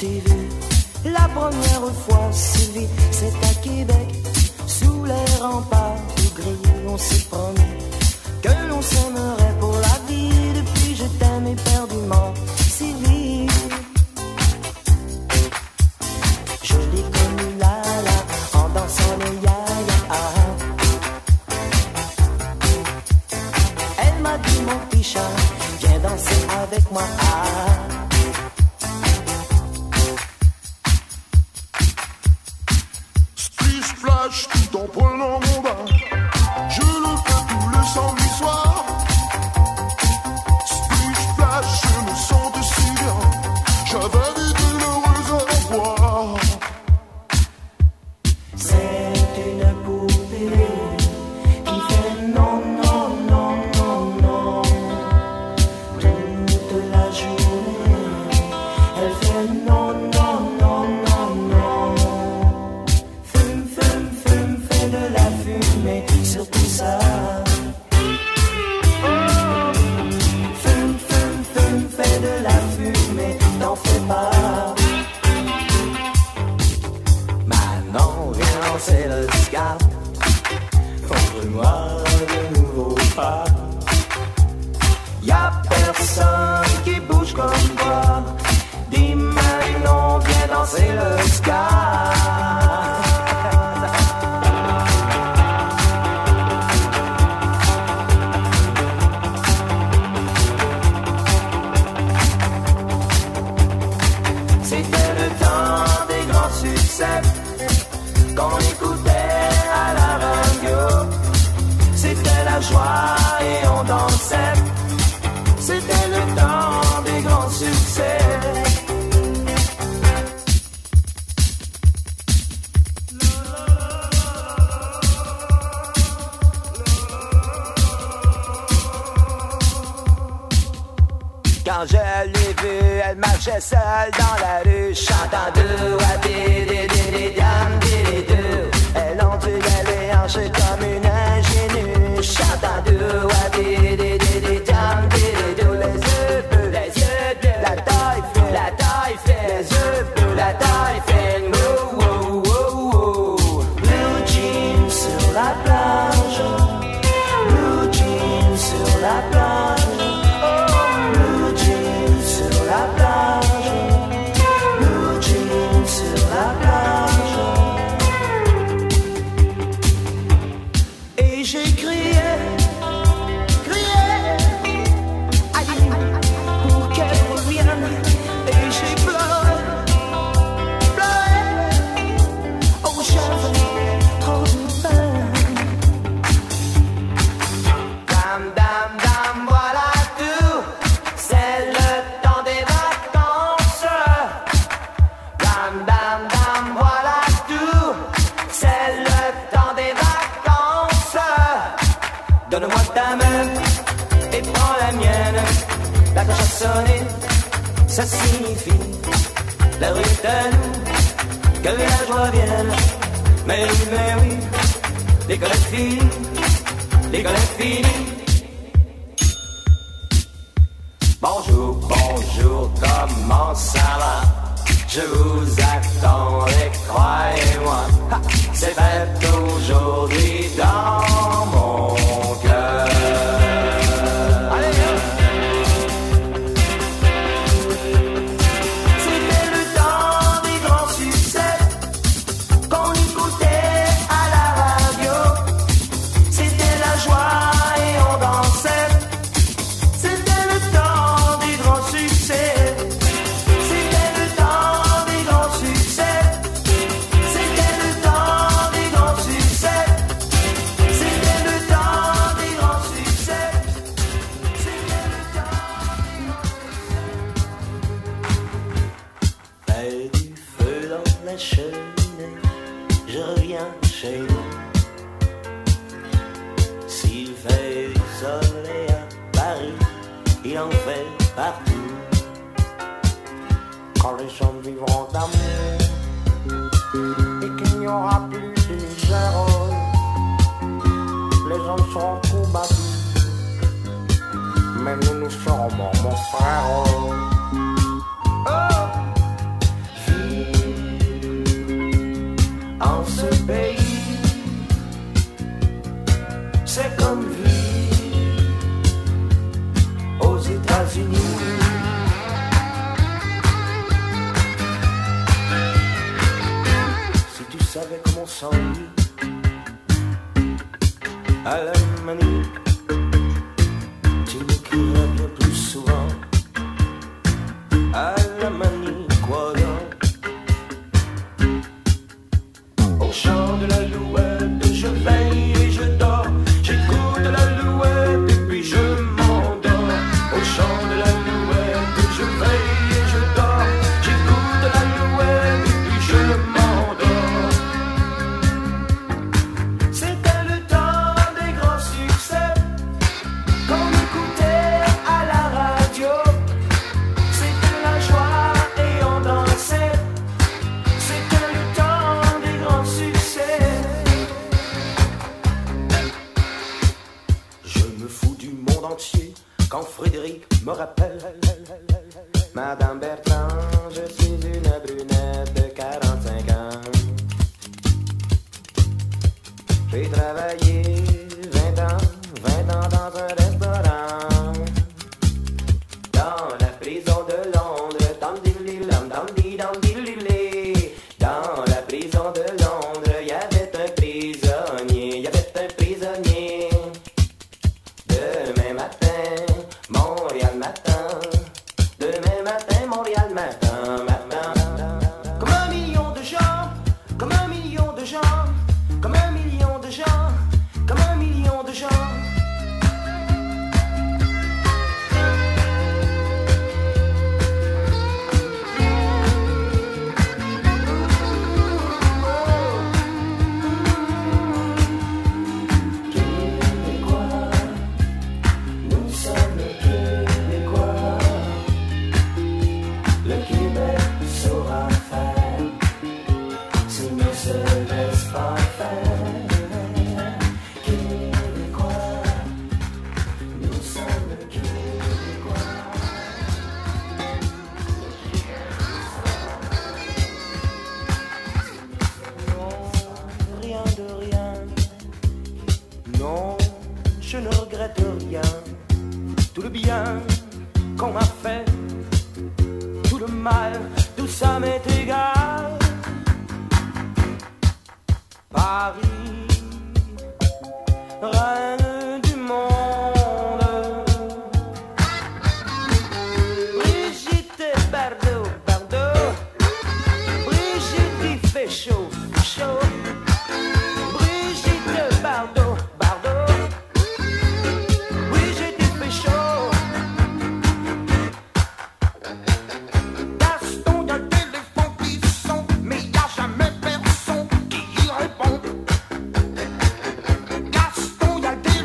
t'ai vu la première fois, Sylvie, c'est à Québec. Sous les remparts tout gris, on s'est promis que l'on s'aimerait pour la vie. Depuis je t'aime éperdument, Sylvie. Je l'ai connue là, en dansant le ya-ya. Elle m'a dit mon petit chat, viens danser avec moi. Splish splash tout en prenant mon bain. Je le fais tous les samedis soirs. Splish splash, je me sentais si bien. J'avais dit une heureuse au revoir. C'est une poupée qui fait non, non, non, non, non. Toute la journée, elle fait non, non, non, non, non. Fume, fume, fume, fait de la fumée sur tout ça. Fume, fume, fume, fait de la fumée, t'en fais pas. Maintenant, viens lancer le scat. Montre-moi de nouveaux pas. Y'a personne qui bouge comme toi. Dis maintenant, viens danser le scat. C'était le temps des grands succès qu'on écoutait à la radio. C'était la joie et on dansait. C'était le temps des grands succès. Quand je l'ai vue, elle marchait seule dans la rue, chantant deux à des dames, des deux. Elle ondulait les hanches comme une ingénue, chantant deux à des dames, des deux. Les yeux bleus, la taille fine, les yeux bleus, la taille fine. Wow, wow, wow, wow. Blue jeans sur la plage, blue jeans sur la plage. Donne-moi ta main et prends la mienne. La cloche a sonné, ça signifie la rue est à nous, que la joie vienne. Mais oui, l'école est finie, l'école est finie. Bonjour, bonjour, comment ça va? Je vous attendais, croyez-moi. C'est fait aujourd'hui dans mon cœur. Allez, c'était le temps des grands succès qu'on écoutait à la radio. C'était la joie et on dansait. C'était le temps des grands succès. Je reviens chez nous. S'il fait du soleil à Paris, il en fait partout. Quand les gens vivront d'amour et qu'il n'y aura plus de misère, les gens seront combattus, mais nous serons morts, mon frère. Oh! c'est comme vivre aux États-Unis. Si tu savais comment on s'ennuie à la manie, tu m'écrirais bien plus souvent. À la manie, quoi donc? Au chant de l'alouette, je veille et je dors. J'écoute l'alouette et puis je m'endors. Au chant de l'alouette, je veille et je dors. J'écoute l'alouette et puis je m'endors. C'était le temps des grands succès qu'on écoutait à la radio. C'était la joie et on dansait. C'était le temps des grands succès. Je me fous du monde entier quand Frédéric me rappelle: Madame Bertrand, je suis une brunette de 45 ans. J'ai travaillé 20 ans dans un restaurant. Dans la prison de Londres, dans la prison de Londres, il y avait un prisonnier, Demain matin, Montréal matin. Demain matin, Montréal matin. Comme un million de gens, comme un million de gens, comme un million de gens, comme un million de gens. Nous sommes Québécois. Le Québec saura faire s'il ne se laisse pas faire. Québécois, nous sommes Québécois. Non, rien de rien. Non, je ne regrette rien. Tout le bien qu'on m'a fait, tout le mal, tout ça m'est égal. Paris, reine du monde. Brigitte Bardot, Brigitte il fait chaud, chaud. Brigitte Bardot, Brigitte il fait chaud. Gaston, y'a le téléphone qui sonne, mais y'a jamais personne qui y répond. Gaston, y'a le téléphone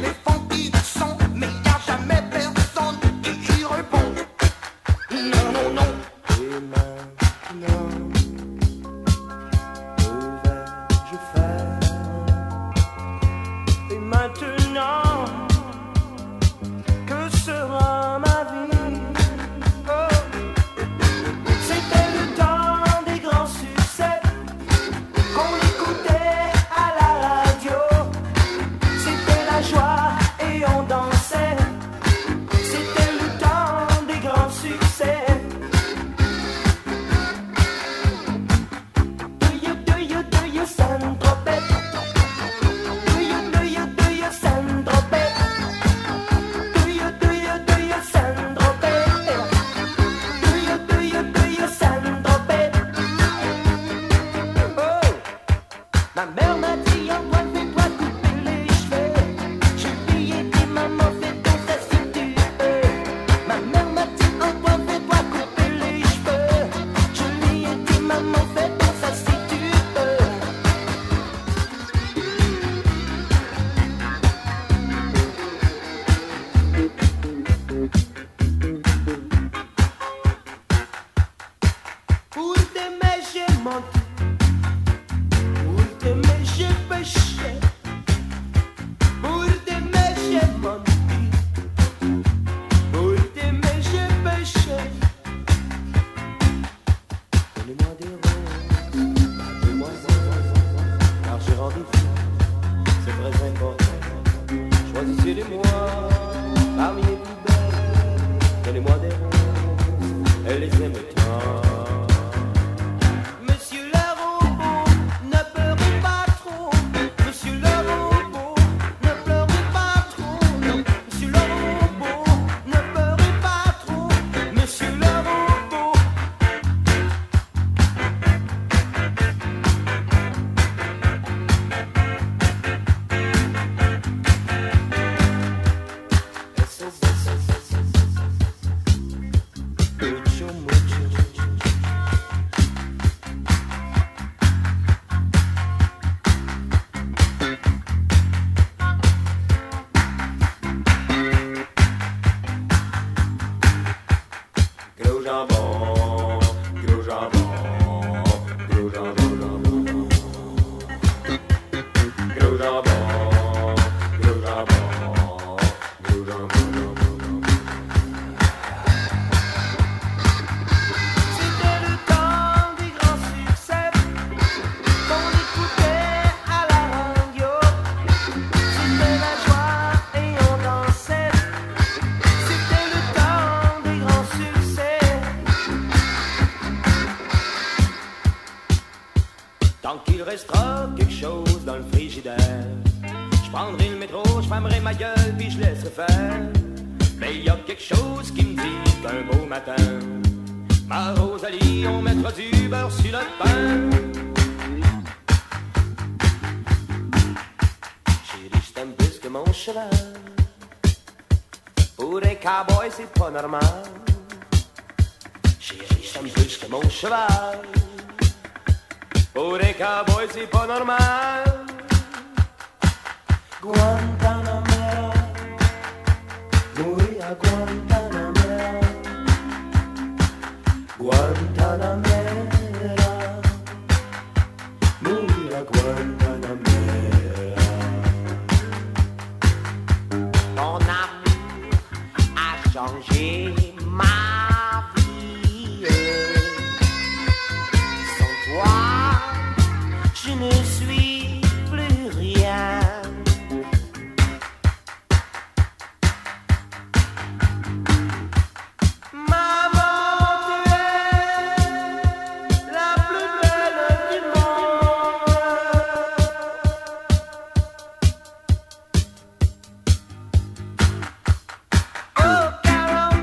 choisissez-les-moi parmi les plus belles. Donnez-moi des roses, elle les aime tant. Monsieur le robot, ne pleurez pas trop. Monsieur le robot, ne pleurez pas trop. Non. Monsieur le robot, ne pleurez pas trop. Monsieur le robot. Gros jambon, gros jambon, gros jambon, jambon. Gros jambon, gros jambon, gros jambon, jambon. C'était le temps des grands succès qu'on écoutait à la radio. C'était la joie et on dansait. C'était le temps des grands succès. Tant qu'il restera quelque chose dans le frigidaire, je prendrai le métro, je fermerai ma gueule puis je laisserai faire. Mais il y a quelque chose qui me dit qu'un beau matin, ma Rosalie, on mettra du beurre sur notre pain. Chérie, je t'aime plus que mon cheval. Pour un cowboy, c'est pas normal. Chérie, je t'aime plus que mon cheval. Pour un cowboy, c'est pas normal. Guantanamera, mourir à Guantanamera. Guantanamera, mourir à Guantanamera. Ton amour a changé ma vie. Sans toi, je ne suis plus rien. Maman, tu es la plus belle du monde. Oh, Carole,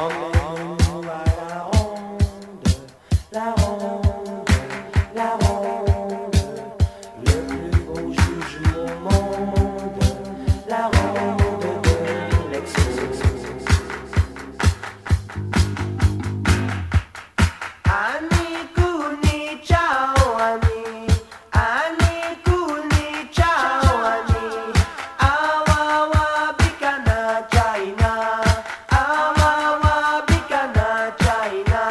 Emmène-nous à la ronde, la ronde, la ronde, le plus beau juge au monde, la ronde de l'exo. Ani kuni ciao ani, ani kuni ciao ani, awawa bikana China, awawa bikana China,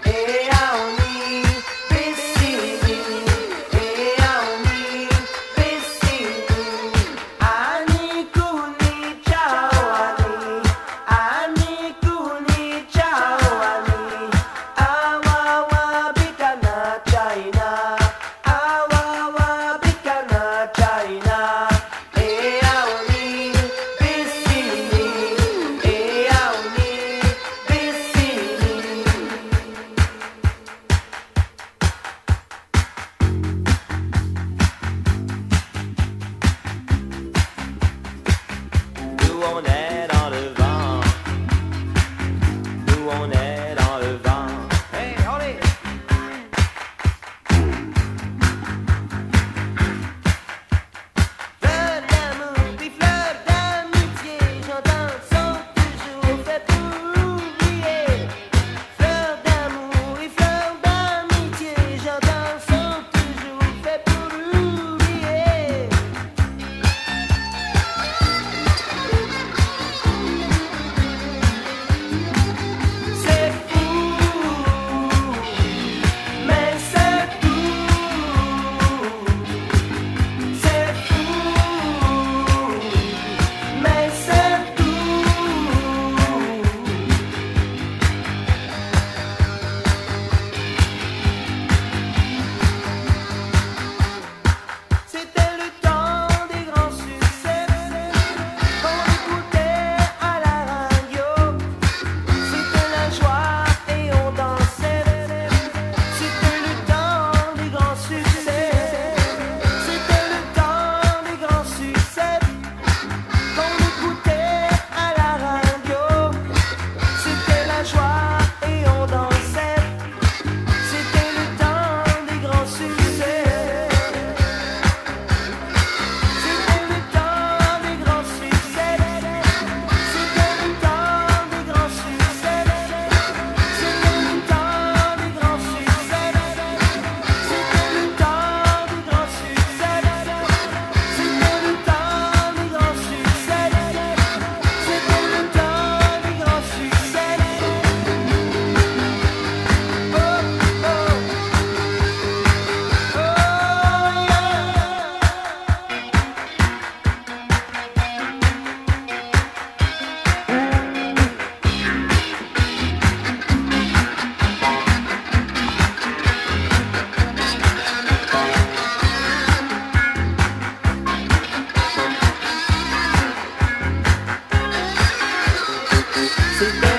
e auni piscini, e auni piscini, ani kuni ciao ani kuni ciao ani, awawa bikana China, awawa bikana China, e auni piscini, e auni piscini. Nous on est dans le vent, nous on est dans le vent. Hey, allez! Fleurs d'amour, puis fleurs d'amitié, j'entends sont toujours fait pour oublier. Fleurs d'amour et fleurs d'amitié, j'entends sont toujours fait pour oublier. C'est fou, mais c'est tout. C'est fou, mais c'est tout. C'était le temps des grands succès qu'on écoutait à la radio. C'était la joie et on dansait. C'était le temps des grands succès. C'était le temps des grands succès qu'on écoutait à la radio. C'était la joie et on dansait. C'était le temps des grands succès. C'était le temps des grands succès. C'était le temps des grands succès. C'était le temps des grands succès. C'était le temps des grands succès. C'était le temps des grands succès. C'était le temps des grands succès. Oh, oh, oh, yeah. C'était